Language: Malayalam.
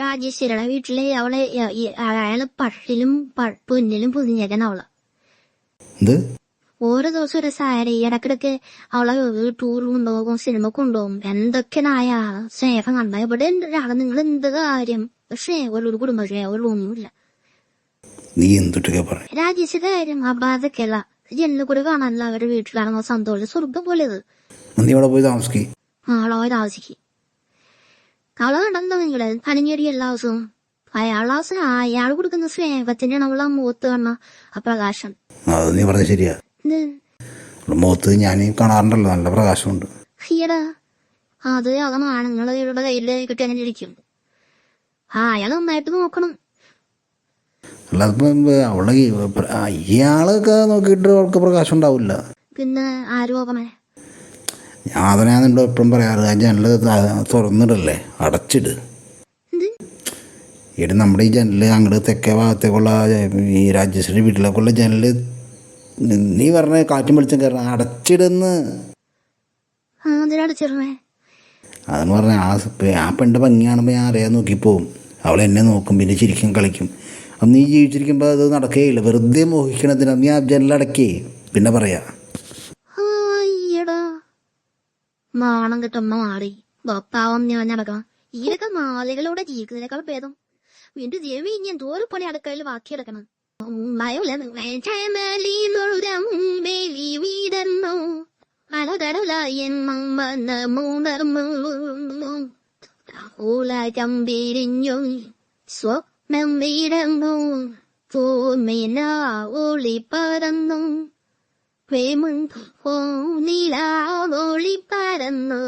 രാജേശ്വരിയുടെ വീട്ടില് അവളെ അയാള് പട്ടിലും പൊന്നിലും പൊതിഞ്ഞേക്കാൻ അവള് ഓരോ ദിവസം ഒരു സാരി ഇടക്കിടക്ക് അവളെ ടൂർ കൊണ്ടുപോകും, സിനിമ കൊണ്ടുപോകും. എന്തൊക്കെയായ സ്നേഹം കണ്ട ഇവിടെ നിങ്ങൾ എന്ത് കാര്യം സ്നേഹമുള്ള കുടുംബ സ്നേഹമൊന്നുമില്ല. നീ എന്തൊക്കെ പറയാം രാജേഷിന്റെ കാര്യം അതൊക്കെയല്ല. ജനലിൽ കൂടെ കാണാനല്ല അവരുടെ വീട്ടിലാണെന്നോ സന്തോഷം സ്വർഗം പോലെയത്. നീ അവിടെ പോയി താമസിക്കും. ആളോയി താമസിക്കും. അവളെ കണ്ടെന്തോ നിങ്ങള് അണിഞ്ഞൊരു എല്ലാ ദിവസവും അയാൾ കൊടുക്കുന്ന സ്നേഹത്തിന്റെ അവളെ മുഖത്ത് കാണുന്ന ആ പ്രകാശം. അത് നീ പറഞ്ഞ ശരിയാ. മുഖത്ത് ഞാൻ കാണാറുണ്ടല്ലോ, നല്ല പ്രകാശമുണ്ട്. ഈടാ അത് ആണുങ്ങളുടെ കയ്യില് കിട്ടി അങ്ങനെ ഇരിക്കും. അയാൾ നന്നായിട്ട് നോക്കണം. അല്ലാതെ അവളെ ഇയാളൊക്കെ നോക്കിയിട്ട് അവൾക്ക് പ്രകാശം ഉണ്ടാവില്ല. പിന്നെ ആര് നോക്കണേ? ഞാൻ നിന്നോട് എപ്പോഴും പറയാറ്, ആ ജനല് തുറന്നിടല്ലേ, അടച്ചിട്. ഇവിടെ നമ്മുടെ ഈ ജനല് അങ്ങോട്ട് തെക്കേ ഭാഗത്തേക്കുള്ള ഈ രാജേശ്വരി വീട്ടിലേക്കുള്ള ജനല് നീ പറഞ്ഞ കാറ്റും വെളിച്ചം കയറണം, അടച്ചിടുന്ന്. അതെന്ന് പറഞ്ഞാൽ ആ പെണ്ണിൻ്റെ ഭംഗി കാണുമ്പോൾ ഞാൻ അറിയാൻ നോക്കിപ്പോവും. അവൾ എന്നെ നോക്കും, പിന്നെ ചിരിക്കും കളിക്കും. അപ്പം നീ ജീവിച്ചിരിക്കുമ്പോൾ അത് നടക്കുകയില്ല. വെറുതെ മോഹിക്കണതിന് നീ ആ ജനലടക്കേ, പിന്നെ പറയാ. നാണം കിട്ടുന്ന മാറി ഭർത്താവും ഞാൻ നടക്കണം. ഈയൊക്കെ മാലകളോടെ ജീവിക്കുന്നതിനേക്കാൾ ഭേദം വീണ്ടും ജീവി ഇനി എന്തോരം പണി അടുക്കളയിൽ ബാക്കിയെടുക്കണം. സ്വപ്നം വീടുന്നു പൂമീന ഒളി പറന്നു പ്രേമം നീലാവൊളി പരന്നു.